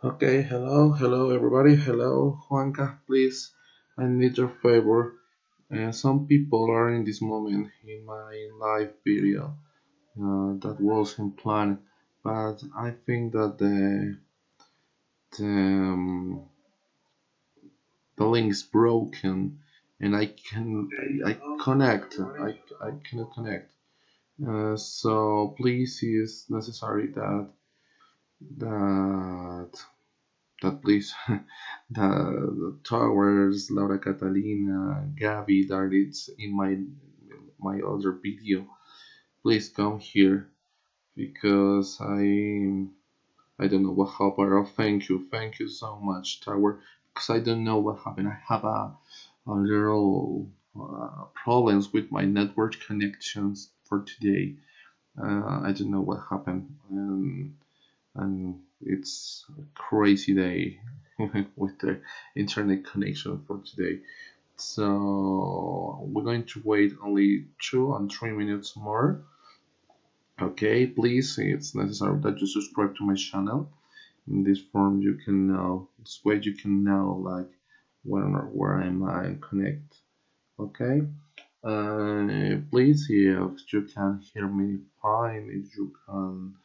Okay, hello everybody, hello Juanca, please, I need your favor. Some people are in this moment in my live video that wasn't planned, but I think that the link is broken and I connect, I cannot connect. So please, it's necessary that that please the towers Laura Catalina Gabby that it's in my other video, please come here because I don't know what happened. Oh, thank you so much tower, because I don't know what happened. I have a little problems with my network connections for today. I don't know what happened, and it's a crazy day with the internet connection for today. So we're going to wait only 2 and 3 minutes more. Okay, please, it's necessary that you subscribe to my channel. In this form, you can know, this way you can know like where am I connect. Okay, please, if you can hear me fine, if you can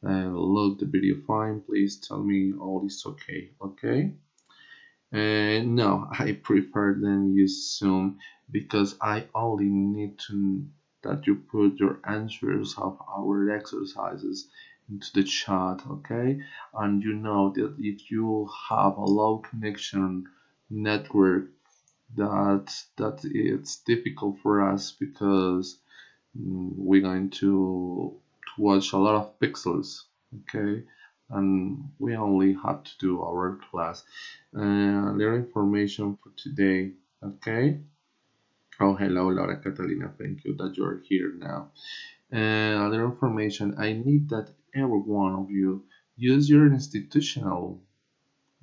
load the video fine, please tell me all is okay. Okay. No, I prefer than use Zoom because I only need to that you put your answers of our exercises into the chat, okay? And you know that if you have a low connection network, that it's difficult for us because we're going to watch a lot of pixels, okay, and we only have to do our class. Little information for today, okay. Oh, hello Laura Catalina, thank you that you're here now. A little information, I need that every one of you use your institutional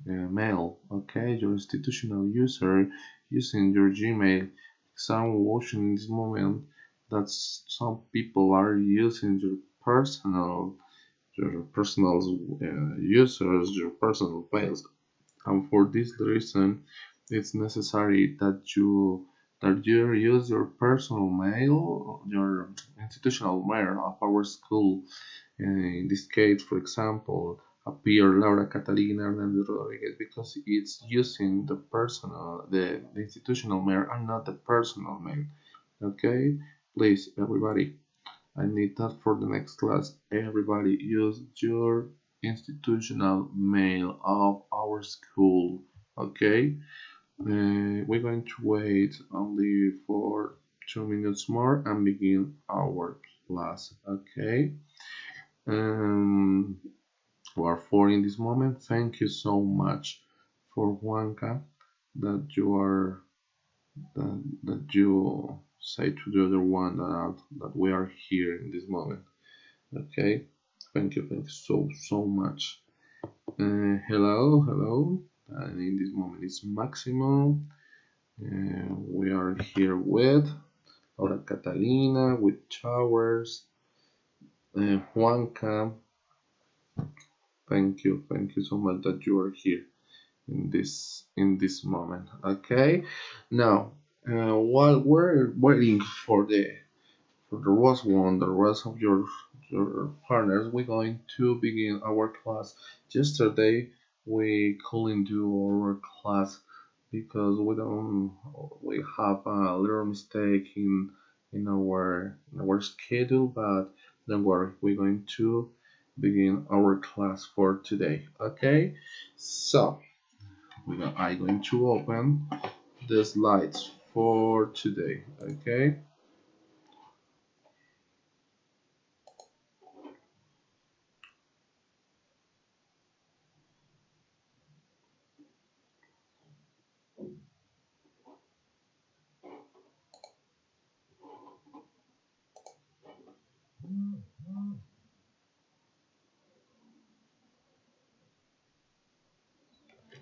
mail, okay, your institutional user using your Gmail. Some watching in this moment that some people are using your personal users, your personal mails, and for this reason, it's necessary that you use your personal mail, your institutional mail of our school. In this case, for example, appear Laura Catalina Hernandez Rodriguez because it's using the institutional mail and not the personal mail. Okay, please, everybody. I need that for the next class. Everybody use your institutional mail of our school. Okay, we're going to wait only for 2 minutes more and begin our class. Okay. Um, we are four in this moment. Thank you so much for Juanca that you are that you say to the other one that we are here in this moment. Okay, thank you so much. Hello. In this moment it's Maximo. We are here with Laura Catalina, with Towers, Juanca. Thank you so much that you are here in this moment. Okay, now while we're waiting for the rest of your partners, we're going to begin our class. Yesterday we couldn't do our class because we have a little mistake in our schedule, but don't worry, we're going to begin our class for today. Okay, so I'm going to open the slides for today. Okay.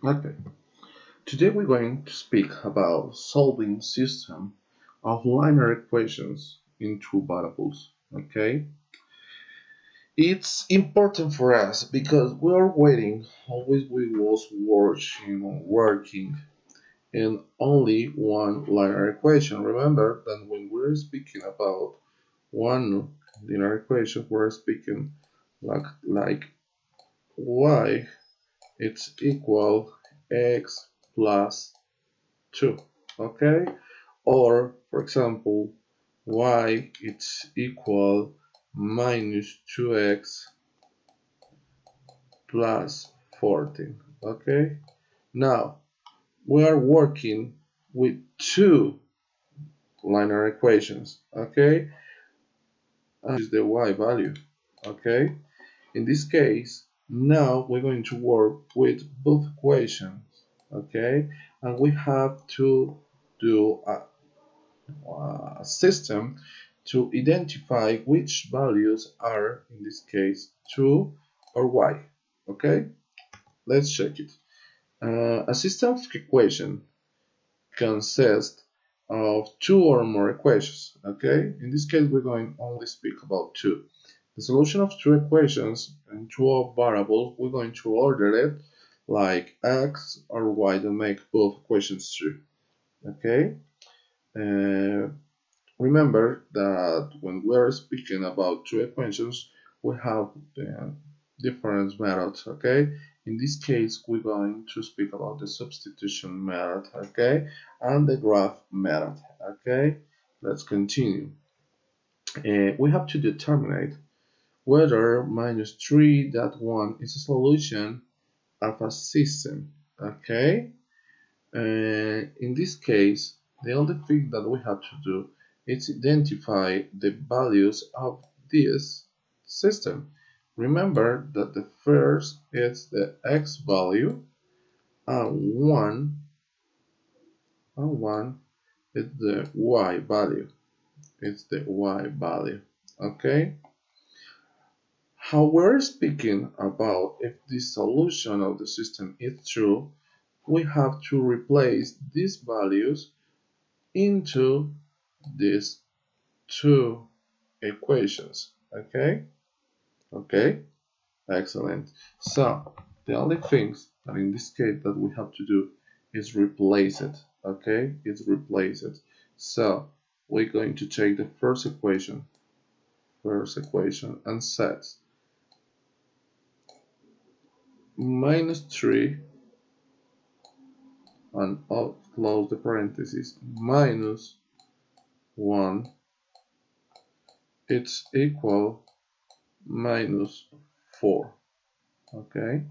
Okay. Today we're going to speak about solving system of linear equations in two variables. Okay. It's important for us because we are waiting. Always we was working in only one linear equation. Remember that when we're speaking about one linear equation, we're speaking like y it's equal x plus 2. Okay? Or for example, y it's equal minus 2x plus 14. Okay? Now we are working with two linear equations. Okay? And is the y value. Okay? In this case, now we're going to work with both equations. Okay? And we have to do a system to identify which values are, in this case, 2 or y. Okay? Let's check it. A system of equation consists of two or more equations. Okay? In this case, we're going to only speak about two. The solution of two equations and two variables, we're going to order it like x or y to make both equations true. Okay? Uh, Remember that when we're speaking about two equations, we have different methods, okay? In this case, we're going to speak about the substitution method, okay? And the graph method, okay? Let's continue. We have to determine whether minus 3.1 is a solution of a system, okay? In this case, the only thing that we have to do is identify the values of this system. Remember that the first is the x value and 1 is the y value. It's the y value. Okay? How we're speaking about if the solution of the system is true, we have to replace these values into these two equations. Okay, excellent. So the only things that in this case that we have to do is replace it. Okay, it's replace it. So we're going to take the first equation and set minus 3 and close the parentheses minus 1, it's equal minus 4. Okay,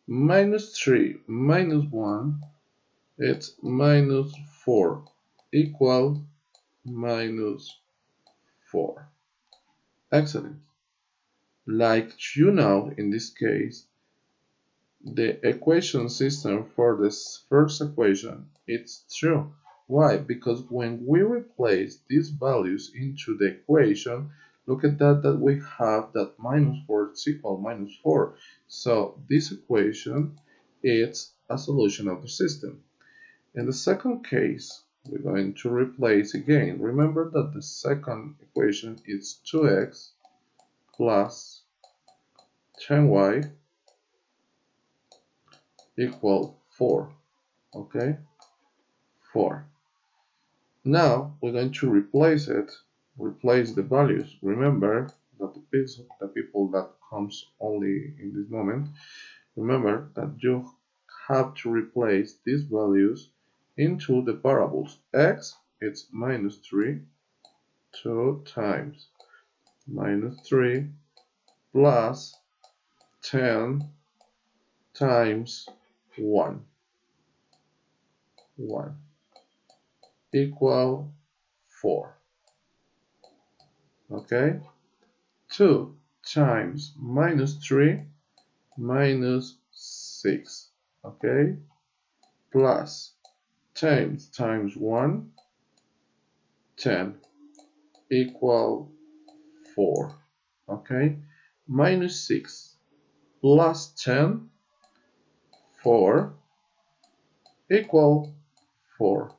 minus 3 minus 1, it's minus 4 equal minus 4. Excellent. Like you know, in this case, the equation system for this first equation it's true. Why? Because when we replace these values into the equation, look at that we have that minus 4 is equal minus 4. So this equation is a solution of the system. In the second case, we're going to replace again. Remember that the second equation is 2x plus 10y equal 4. Okay, 4. Now we're going to replace the values. Remember that the people that comes only in this moment, remember that you have to replace these values into the variables. X, it's minus 3, 2 times minus 3 plus 10 times 1 equal 4. Okay, 2 times minus 3 minus 6. Okay, plus 10 times 1 10 equal 4. Okay, minus 6 plus 10 4 equal 4.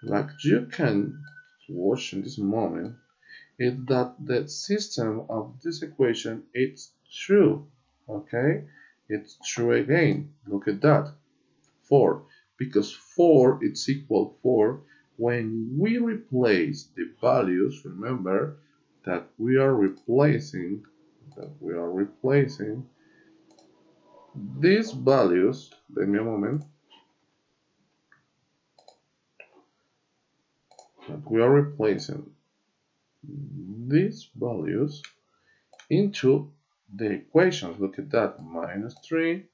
Like you can watch in this moment, is that the system of this equation is true. Okay, it's true again. Look at that. 4, because 4 is equal 4 when we replace the values. Remember that we are replacing these values. Give me a moment. That we are replacing these values into the equations. Look at that. Minus 3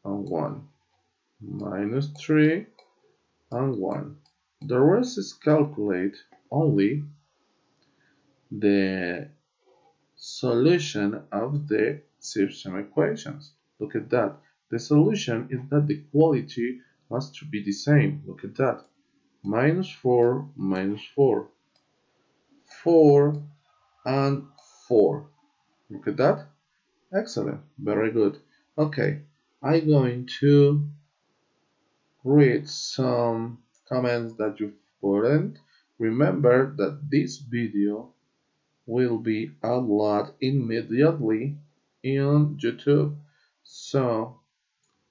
and 1. Minus 3 and 1. The rest is calculate only the solution of the system equations. Look at that. The solution is that the quality must to be the same. Look at that. Minus 4, minus 4. 4 and 4. Look at that. Excellent. Very good. Okay. I'm going to read some comments that you put in. Remember that this video will be uploaded immediately in YouTube, so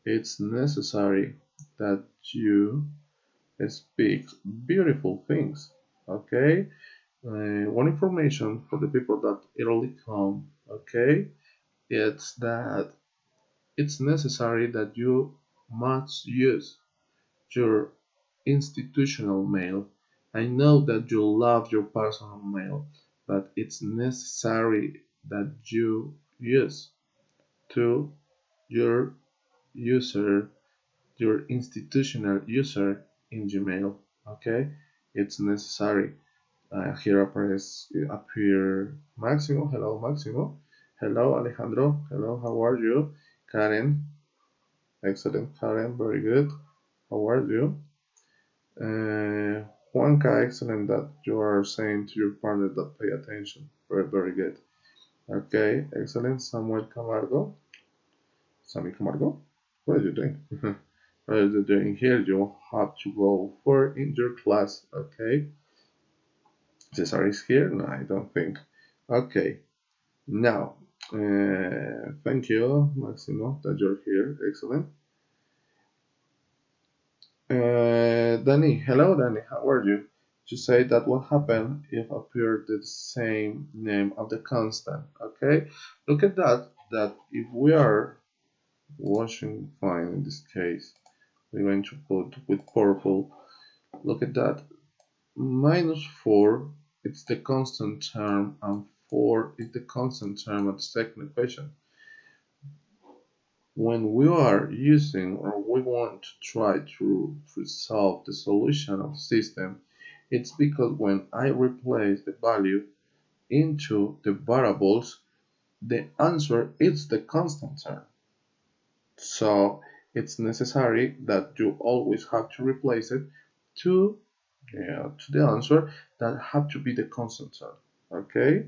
it's necessary that you speak beautiful things. Okay, one information for the people that early come. Okay, it's that it's necessary that you must use your institutional mail. I know that you love your personal mail, but it's necessary that you use to your user, your institutional user in Gmail. Okay, it's necessary. Here appear Maximo. Hello, Maximo. Hello, Alejandro. Hello, how are you? Karen. Excellent, Karen. Very good. How are you? Juanca, excellent that you are saying to your partner that pay attention. Very, very good. Okay, excellent. Samuel Camargo. Sammy Camargo? What are you doing? What are you doing here? You have to go for in your class. Okay. Cesar is here? No, I don't think. Okay. Now, thank you, Maximo, that you're here. Excellent. Danny, hello Danny, how are you? To say that what happened if appeared the same name of the constant, okay? Look at that, that if we are washing fine in this case, we're going to put with purple, look at that, minus 4, it's the constant term, and 4 is the constant term of the second equation. When we are using or we want to try to resolve the solution of the system, it's because when I replace the value into the variables, the answer is the constant term. So it's necessary that you always have to replace it to, to the answer that have to be the constant term. Okay?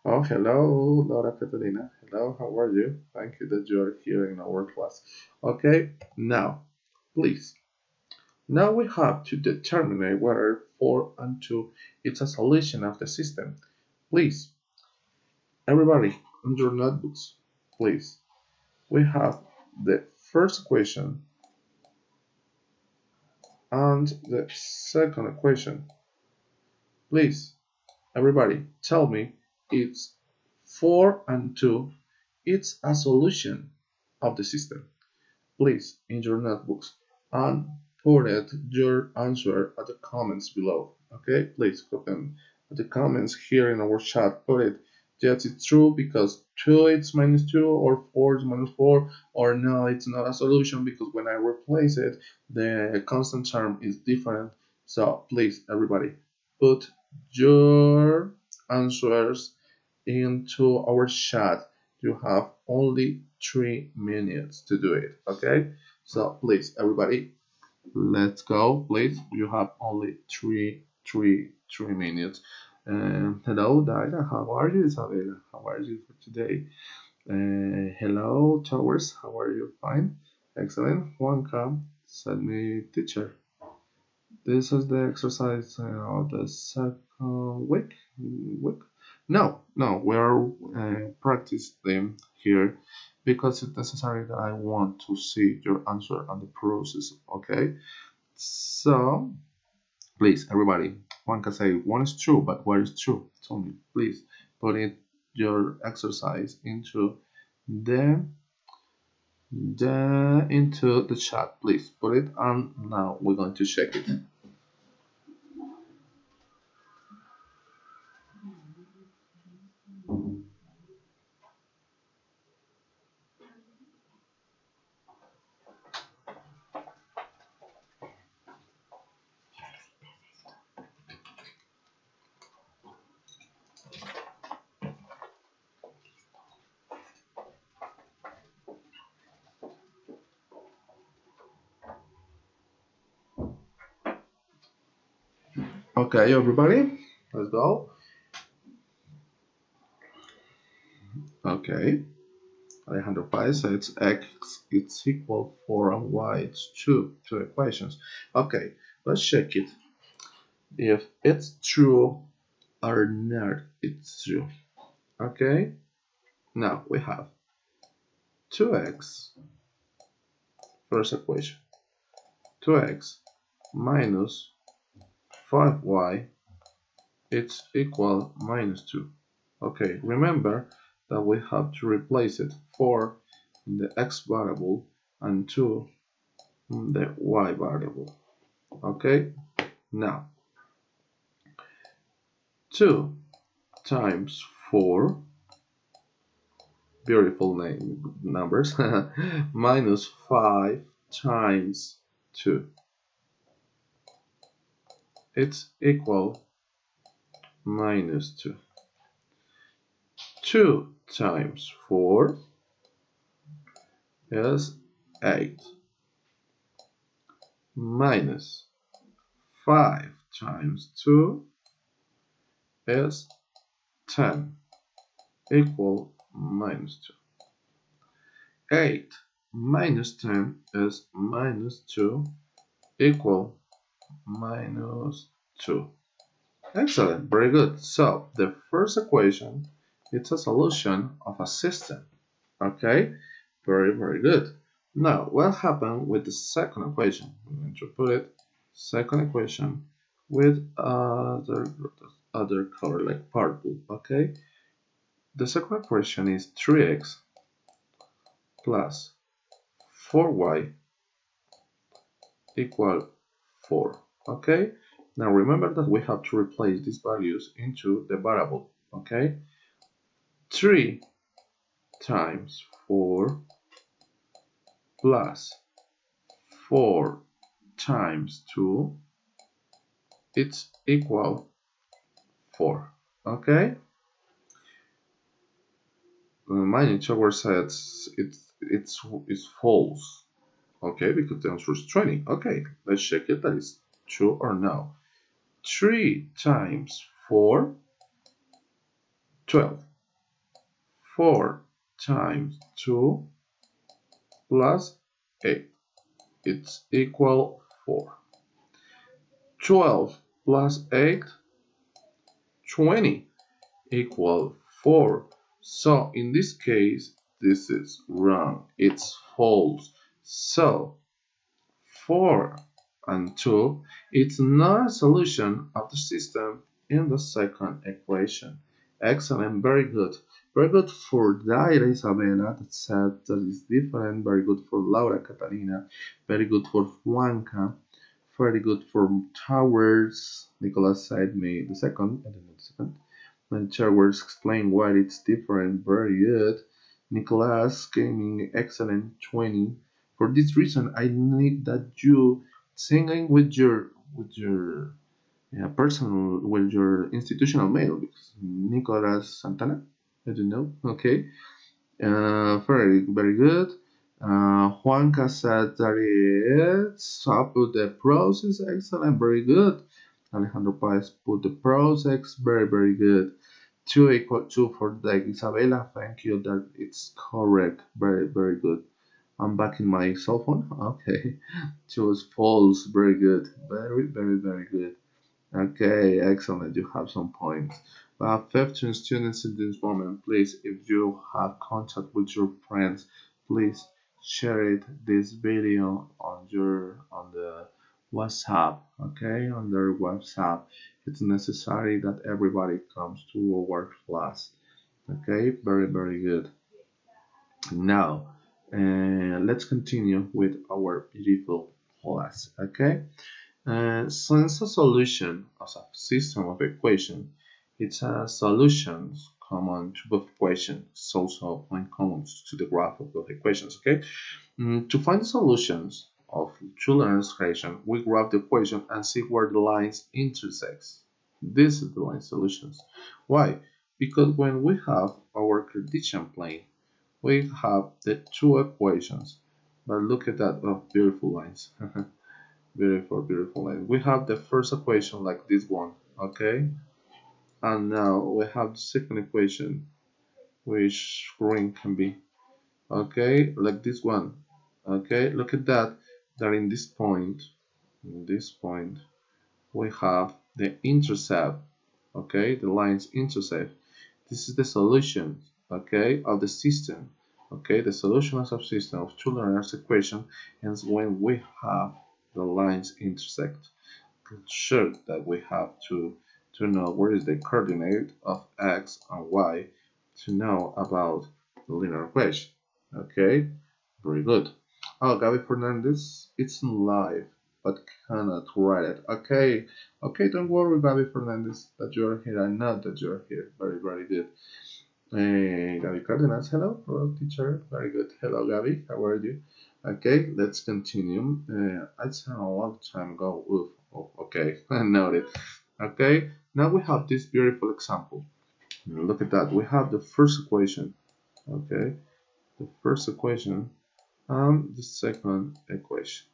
Oh, hello, Laura Catalina. Hello, how are you? Thank you that you are here in our class. Okay, now, please. Now we have to determine whether 4 and 2 is a solution of the system. Please, everybody, on your notebooks, please. We have the first equation and the second equation. Please, everybody, tell me it's 4 and 2, it's a solution of the system. Please, in your notebooks, and put it your answer at the comments below. Okay, please put them at the comments here in our chat. Put it, yes, it's true because 2 it's minus 2, or 4 is minus 4, or no, it's not a solution because when I replace it, the constant term is different. So please, everybody, put your answers into our chat. You have only 3 minutes to do it. Okay, so please, everybody, let's go. Please, you have only three minutes. Hello, Daira. How are you, Isabella? How are you for today? Hello, Towers. How are you? Fine. Excellent. Juanca, send me teacher. This is the exercise of the week? Week? No, no, we are practice them here because it's necessary that I want to see your answer and the process. Okay, so please, everybody, one can say one is true, but what is true? Tell me, please, put it your exercise into the chat. Please put it on now. We're going to check it. Okay, everybody, let's go. Okay, Alejandro Paez says x is equal 4 and y is 2. Two equations. Okay, let's check it. If it's true or not, it's true. Okay, now we have 2x, first equation, 2x minus 5y, it's equal minus 2. Okay, remember that we have to replace it 4 in the x variable and 2 in the y variable. Okay, now 2 times 4, beautiful numbers, minus 5 times 2, it's equal minus 2. 2 times 4 is 8, minus 5 times 2 is 10, equal minus 2. 8 minus 10 is minus 2, equal minus 2. Excellent, very good. So the first equation is a solution of a system. Okay, very good. Now, what happened with the second equation? I'm going to put it second equation with other color like purple. Okay, the second equation is 3x plus 4y equal 4. Okay, now remember that we have to replace these values into the variable. Okay, 3 times 4 plus 4 times 2, it's equal 4. Okay, my tower says it's false. Okay, because the answer is 20. Okay, let's check it that is true or no. 3 times 4, 12. 4 times 2 plus 8, it's equal 4. 12 plus 8, 20, equal 4. So in this case, this is wrong. It's false. So 4 and 2, it's not a solution of the system in the second equation. Excellent, very good. Very good for Daira Isabela, that said that is different. Very good for Laura Catalina. Very good for Juanca. Very good for Towers. Nicolas said me the second. I don't know the second. When Towers explained why it's different. Very good. Nicolas Gaming, excellent 20. For this reason, I need that you singing with your personal with your institutional mail because Nicolas Santana. I don't know. Okay. Very good. Juanca said that it's up with the process. Excellent. Very good. Alejandro Paez put the process. Very good. 2 equal 2 for the Isabela. Thank you. That it's correct. Very good. I'm back in my cell phone. Okay. 2 is false. Very good. Very good. Okay, excellent. You have some points. We have 15 students in this moment. Please, if you have contact with your friends, please share this video on the WhatsApp. Okay, on their WhatsApp. It's necessary that everybody comes to our class. Okay, very good. Now, let's continue with our beautiful class. Okay. Since a solution as a system of equation, it's a solutions common to both equations. It's also a point common to the graph of both equations. Okay. To find the solutions of two linear equation, we graph the equation and see where the lines intersect. This is the line solutions. Why? Because when we have our Cartesian plane, we have the two equations. But look at that, oh, beautiful lines. Beautiful line. We have the first equation like this one, okay? And now we have the second equation, which green can be, okay? Like this one, okay? Look at that, that in this point, we have the intercept, okay? The lines intercept. This is the solution, okay, of the system, okay? The solution of a system of two linear equation is when we have the lines intersect. Sure that we have to know where is the coordinate of x and y to know about the linear equation. Okay, very good. Oh, Gabi Fernandez, it's in live, but cannot write it. Okay, okay, don't worry, Gabi Fernandez, that you are here. I know that you are here. Very good. Gabi Cardenas, hello teacher. Very good. Hello, Gabi. How are you? Okay, let's continue. I said a long time ago. Oof. Oh, okay, I noted. Okay, now we have this beautiful example. Look at that. We have the first equation. Okay, the first equation and the second equation.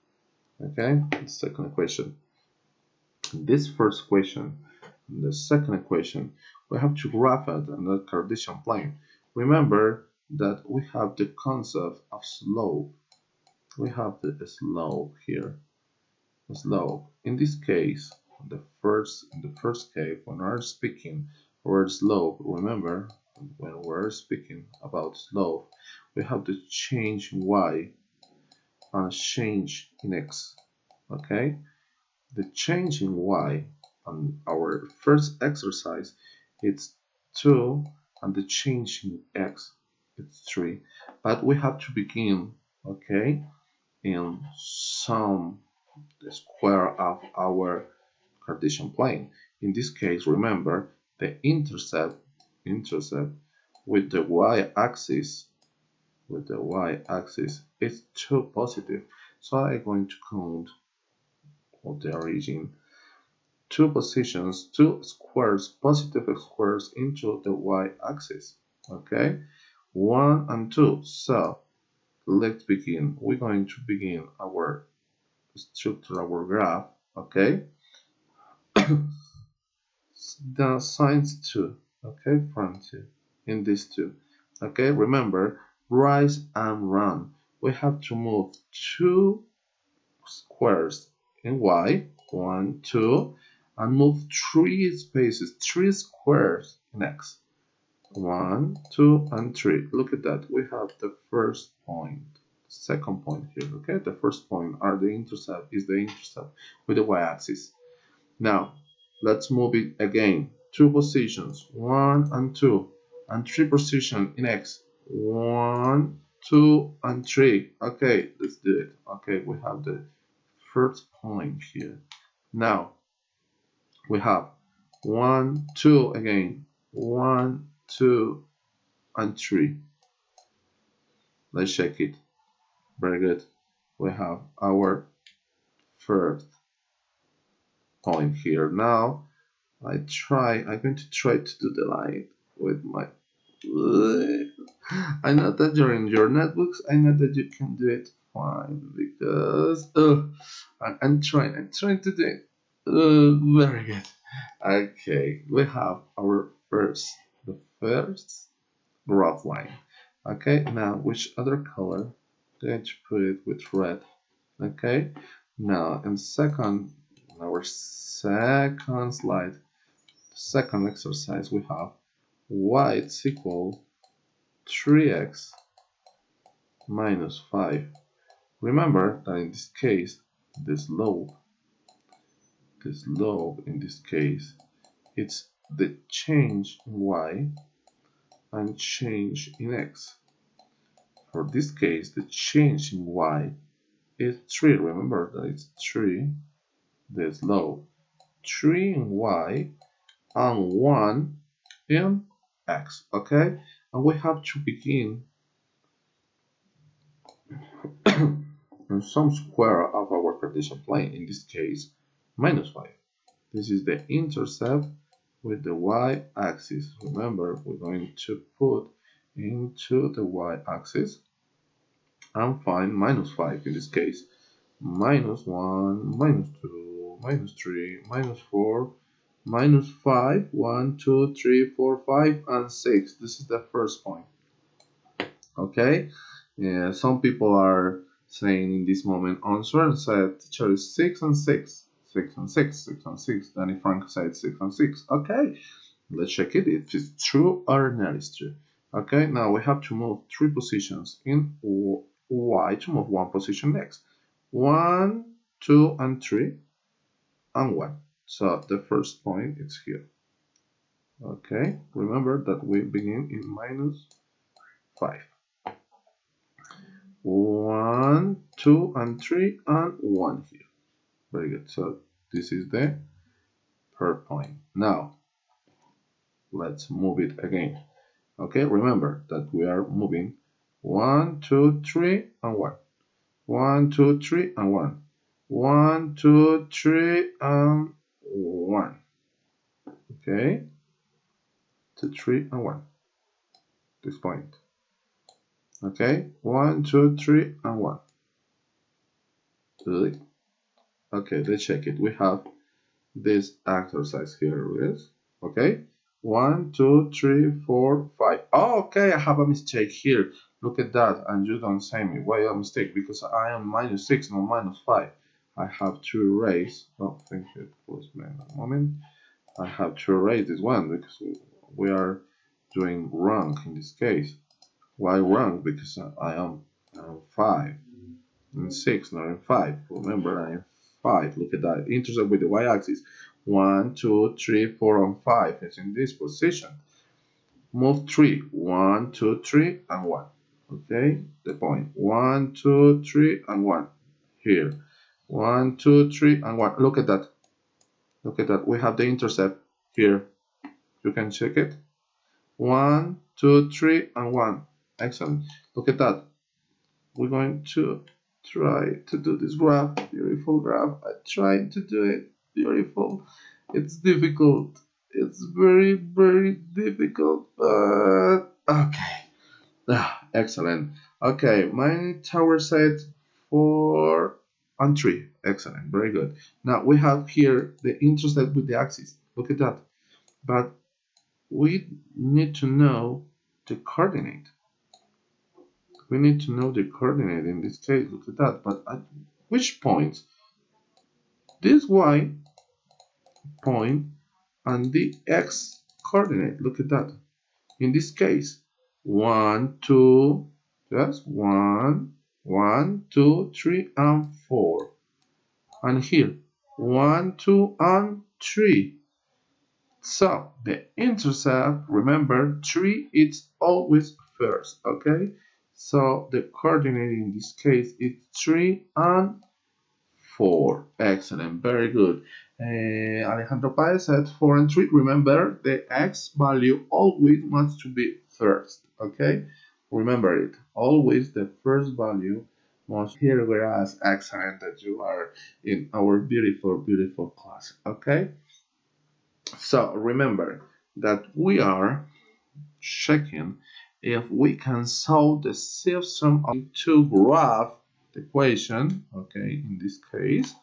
Okay, the second equation. This first equation and the second equation, we have to graph it on the Cartesian plane. Remember that we have the concept of slope. We have the slope here. Slope. In this case, in the first case, when we're speaking about slope, remember when we're speaking about slope, we have to change y and change in x. Okay, the change in y on our first exercise it's 2 and the change in x it's 3, but we have to begin, okay, in some the square of our Cartesian plane. In this case, remember the intercept with the y-axis is 2 positive. So I'm going to count of the origin two positions, two squares, positive squares into the y-axis. Okay, 1 and 2. So let's begin. We're going to begin our structure, our graph. Okay, the signs 2, okay, from 2 in these two. Okay, remember rise and run. We have to move 2 squares in y, 1 2, and move 3 spaces, 3 squares in x, 1 2 and 3. Look at that, we have the first point, second point here. Okay, the first point are the intercept, is the intercept with the y-axis. Now, let's move it again. 2 positions, 1 and 2, and 3 positions in x. 1, 2, and 3. Okay, let's do it. Okay, we have the first point here. Now, we have 1, 2 again. 1, 2, and 3. Let's check it. Very good. We have our first point here. Now, I'm going to try to do the line with my. I know that you're in your notebooks. I know that you can do it fine because I'm trying to do it. Very good. Okay, we have our the first graph line. Okay, now which other color? I'm going to put it with red. Okay, now and second. our second slide, second exercise, we have y is equal 3x minus 5. Remember that in this case, this slope in this case, it's the change in y and change in x. For this case, the change in y is 3. Remember that it's 3, the slope, 3 in y and 1 in x, okay? And we have to begin in some square of our Cartesian plane, in this case, minus 5. This is the intercept with the y-axis. Remember, we're going to put into the y-axis and find minus 5 in this case. Minus 1, minus 2, minus 3, minus 4, minus 5, 1, 2, 3, 4, 5, and 6. This is the first point. Okay? Yeah, some people are saying in this moment, answer said teacher is 6 and 6. 6 and 6, 6 and 6. Danny Frank said 6 and 6. Okay, let's check it if it's true or not is true. Okay, now we have to move 3 positions in y to move 1 position next. 1, 2, and 3, and 1. So the first point is here. Okay, remember that we begin in minus 5. 1, 2, and 3, and 1 here. Very good. So this is the per point. Now let's move it again. Okay, remember that we are moving 1, 2, 3, and 1. 1, 2, 3, and 1. 1, 2, 3, and 1. Okay, 2, 3, and 1. This point. Okay, 1, 2, 3, and 1. Good. Okay, let's check it. We have this exercise here is okay. 1, 2, 3, 4, 5. Oh, okay, I have a mistake here. Look at that, and you don't say me why a mistake, because I am minus 6, not minus 5. I have to erase. Oh, thank you. It was a moment. I have to erase this one because we are doing wrong in this case. Why wrong? Because I am 5 and 6, not in 5. Remember, I am 5. Look at that. Intercept with the y-axis. 1, 2, 3, 4, and 5. It's in this position. Move 3. 1, 2, 3, and 1. Okay, the point. 1, 2, 3, and 1. Here. 1, 2, 3, and 1. Look at that. Look at that. We have the intercept here. You can check it. 1, 2, 3, and 1. Excellent. Look at that. We're going to try to do this graph. Beautiful graph. I tried to do it. Beautiful. It's difficult. It's very, very difficult. But okay. Excellent. Okay, my tower set 4 and 3. Excellent. Very good. Now we have here the intercept with the axis. Look at that. But we need to know the coordinate. We need to know the coordinate in this case. Look at that. But at which point? This y point and the x coordinate. Look at that. In this case, 1, 2, just 1, 1, 2, 3, and 4. And here, 1, 2, and 3. So the intercept, remember, 3 is always first, okay? So the coordinate in this case is 3 and 4. Excellent, very good. Alejandro Paez said 4 and 3. Remember, the x value always wants to be first, okay? Remember it. Always the first value must here, whereas excellent that you are in our beautiful, beautiful class, okay? So remember that we are checking if we can solve the system of two graph the equation. Okay, in this case,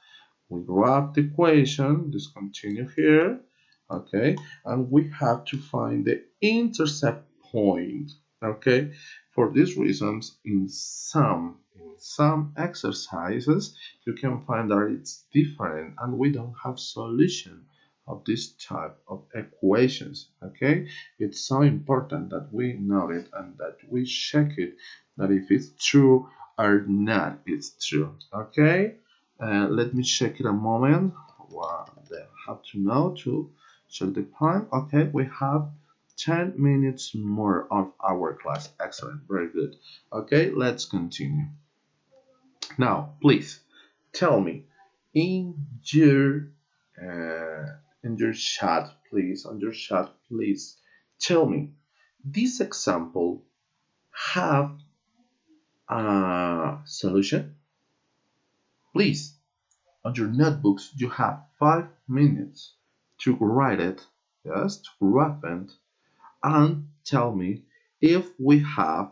we graph the equation, just continue here, okay, and we have to find the intercept point. Okay, for these reasons, in some some exercises, you can find that it's different and we don't have solution of this type of equations. Okay, it's so important that we know it and that we check it, that if it's true or not it's true. Okay, let me check it a moment. What I have to know to check the time. Okay, we have 10 minutes more of our class. Excellent, very good. Okay, let's continue. Now, please tell me in your chat, please, on your chat, please tell me this example have a solution. Please, on your notebooks, you have 5 minutes to write it, yes, to wrap it, and tell me if we have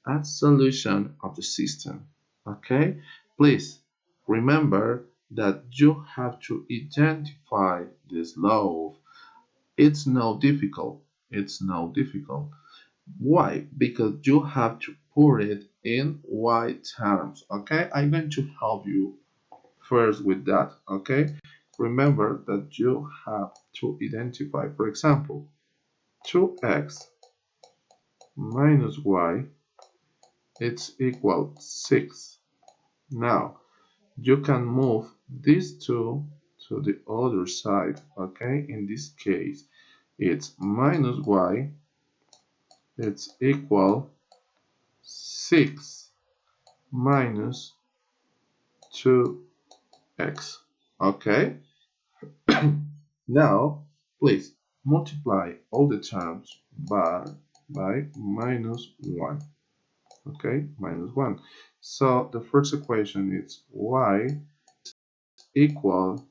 a solution of the system. Okay, please remember that you have to identify this law. It's no difficult. It's no difficult. Why? Because you have to put it in y terms. Okay, I'm going to help you first with that. Okay, remember that you have to identify, for example, 2x minus y, it's equal 6. Now you can move these two to the other side. Okay, in this case it's minus y, it's equal 6 minus 2x. Okay, now please multiply all the terms by minus 1. Okay, minus 1. So the first equation is y equal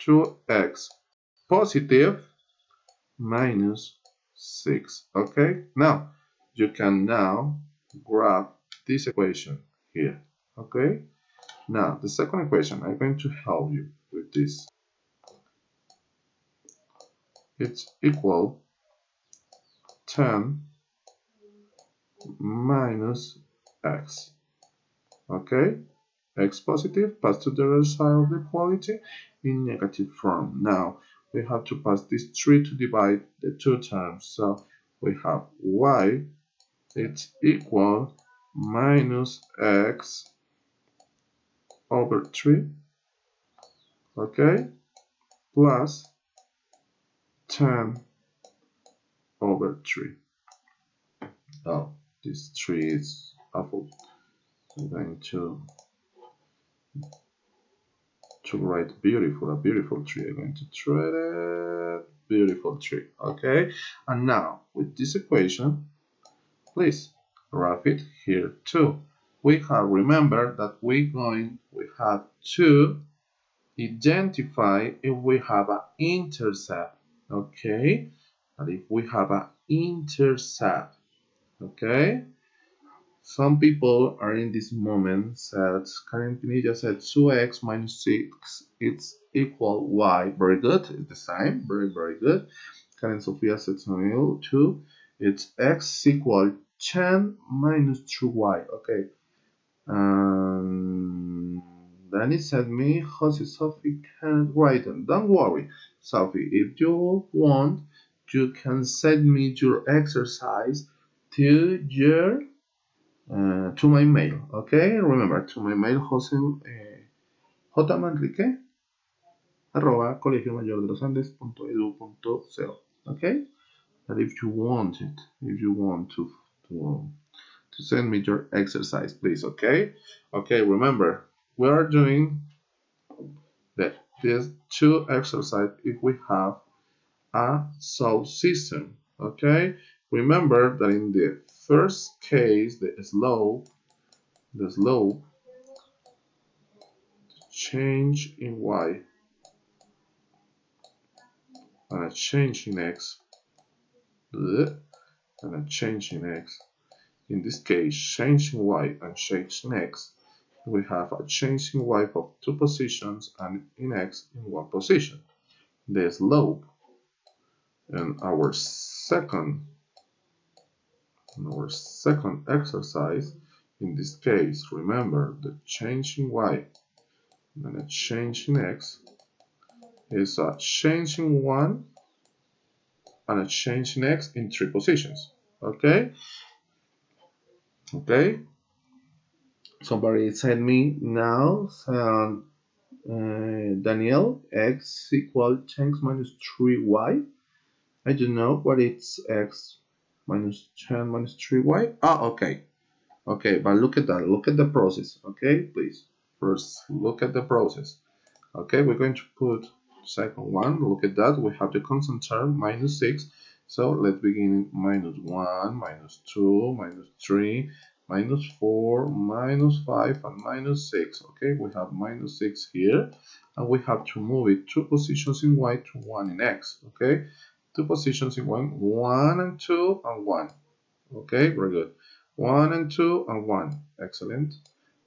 2x positive minus 6. Okay, now you can now graph this equation here. Okay, now the second equation, I'm going to help you with this. It's equal 10 minus x. Okay, x positive pass to the other side of the equality in negative form. Now we have to pass this 3 to divide the two terms. So we have y, it's equal minus x over 3, okay, plus 10 over 3. Oh, this 3 is awful. I'm going to write a beautiful tree. I'm going to try it. Beautiful tree. Okay, and now with this equation, please graph it here too. We have remembered that we have to identify if we have an intercept. Okay, and if we have an intercept. Okay. Some people are in this moment said, Karen Pinilla said 2x minus 6, it's equal y. Very good, it's the same, very good. Karen Sofia said 2, it's x equal 10 minus 2y. Okay. Danny said me, Jose Sophie can't write them. Don't worry, Sophie, if you want, you can send me your exercise to your to my mail, okay? Remember, to my mail, jmanrique arroba colegiomayordelosandes.edu.co, okay? That if you want it, if you want to send me your exercise, please, okay? Okay, remember, we are doing these two exercises if we have a solved system, okay? Remember that in the first case, the slope change in y and a change in x and a change in x. In this case, change in y and change in x, we have a change in y of 2 positions and in x in 1 position. The slope in our second exercise In this case, remember the change in y and a change in x is a change in 1 and a change in x in 3 positions. Okay? Okay? Somebody said me now, Daniel, x equal 10 minus 3y. I don't know what it's x minus 10 minus 3y. Ah, okay. Okay, but look at that. Look at the process. Okay, please. First, look at the process. Okay, we're going to put second one. Look at that. We have the constant term minus 6. So let's begin minus 1, minus 2, minus 3, minus 4, minus 5, and minus 6. Okay, we have minus 6 here. And we have to move it 2 positions in y to 1 in x. Okay, 2 positions in 1 and 2 and 1. Okay, very good. 1 and 2 and 1. Excellent.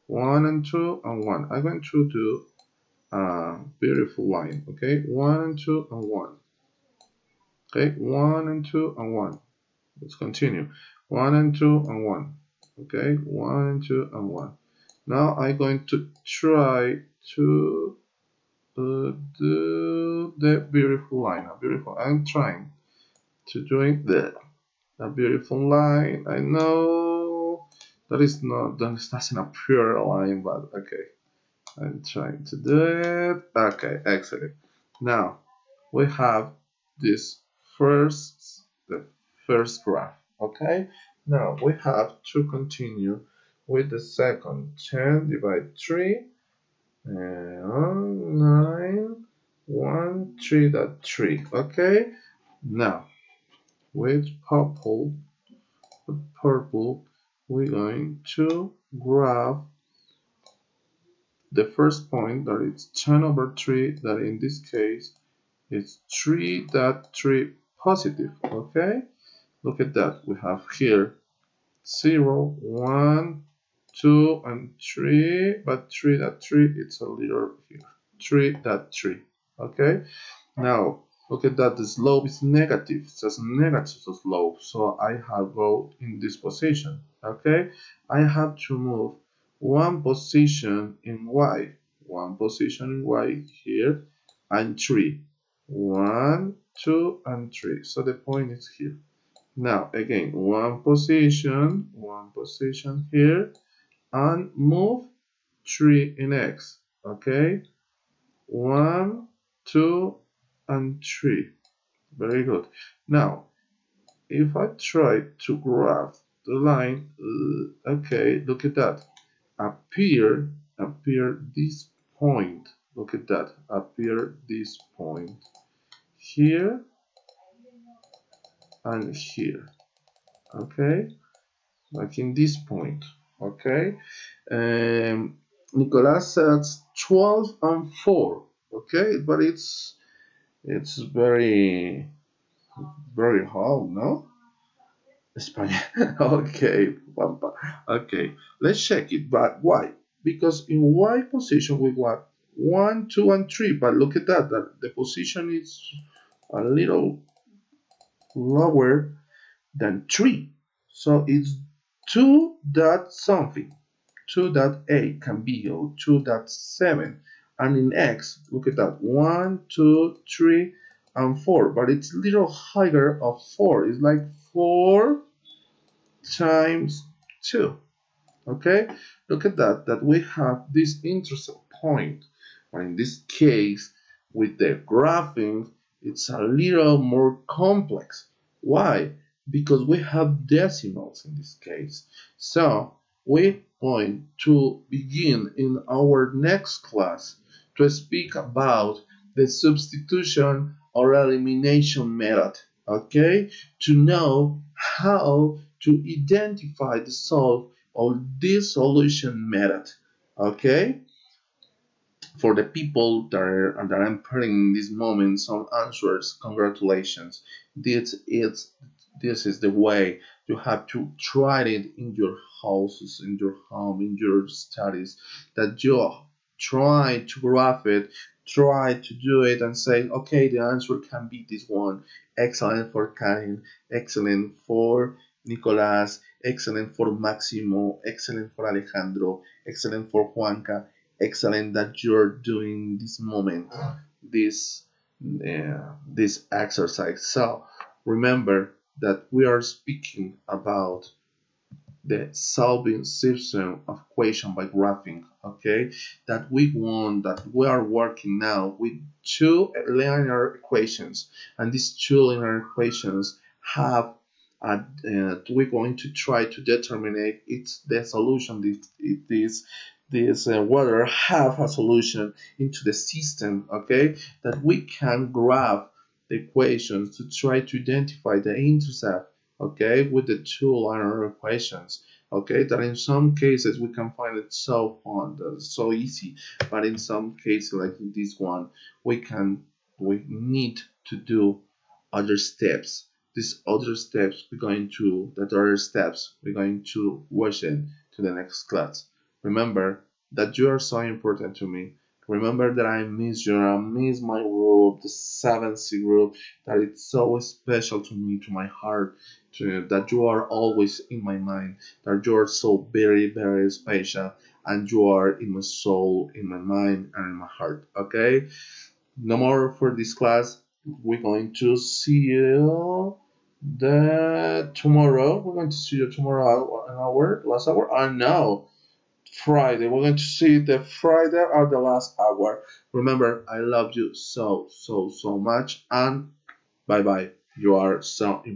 1 and 2 and 1. I'm going to do a beautiful line. Okay, 1 and 2 and 1. Okay, 1 and 2 and 1. Let's continue. 1 and 2 and 1. Okay, 1 and 2 and 1. Now I'm going to try to do the beautiful line. I'm trying to doing a beautiful line. I know that doesn't appear a line, but okay. I'm trying to do it. Okay, excellent. Now we have this the first graph. Okay. Now we have to continue with the second. 10 divided 3 and 9 1 3.3. Okay. Now with purple, we're going to graph the first point, that is 10 over 3, that in this case is 3.3 positive. Okay, look at that. We have here 0, 1, 2, and 3, but 3.3, it's a little here. 3.3. Okay, now look at that. The slope is negative. It says negative slope, so I have go in this position. Okay, I have to move one position in y, here, and 3. 1, 2, and 3. So the point is here. Now again, one position here, and move 3 in x. Okay, 1, 2, and 3. Very good. Now, if I try to graph the line, okay, look at that. Appear this point. Look at that. Appear this point here and here. Okay, like in this point. Okay. Nicolas says 12 and 4. Okay, but it's very hard, no? España. Okay, okay. Let's check it. But why? Because in Y position we got 1, 2, and 3. But look at that. The position is a little lower than 3. So it's 2 dot something. 2.8 can be, or 2.7. And in X, look at that. 1, 2, 3, and 4. But it's a little higher of 4. It's like 4 times 2. Okay, look at that we have this intercept point, or in this case with the graphing it's a little more complex. Why? Because we have decimals in this case. So we're going to begin in our next class to speak about the substitution or elimination method. Okay, to know how to identify the solve of this solution method. Okay, for the people that I'm putting in this moment some answers, congratulations. This is the way you have to try it in your houses, in your home, in your studies, that you try to graph it, try to do it and say, okay, the answer can be this one. Excellent for Karin, excellent for Nicolas, excellent for Maximo, excellent for Alejandro, excellent for Juanca, excellent that you're doing this moment, this this exercise. So remember that we are speaking about the solving system of equation by graphing. Okay, that we want, that we are working now with two linear equations, and these two linear equations have we're going to try to determine it's the solution. This whether have a solution into the system. Okay, that we can graph the equations to try to identify the intercept, okay, with the two linear equations. Okay, that in some cases we can find it so fun, so easy, but in some cases, like in this one, we need to do other steps. These other steps we're going to watch it to the next class. Remember that you are so important to me. Remember that I miss you. I miss my group, the 7C group, that it's so special to me, to my heart, that you are always in my mind, that you are so very, very special, and you are in my soul, in my mind, and in my heart. Okay? No more for this class. We're going to see you the tomorrow. We're going to see you tomorrow an hour, last hour. I know. Friday. We're going to see the Friday or the last hour. Remember, I love you so, so, so much. And bye bye. You are so important.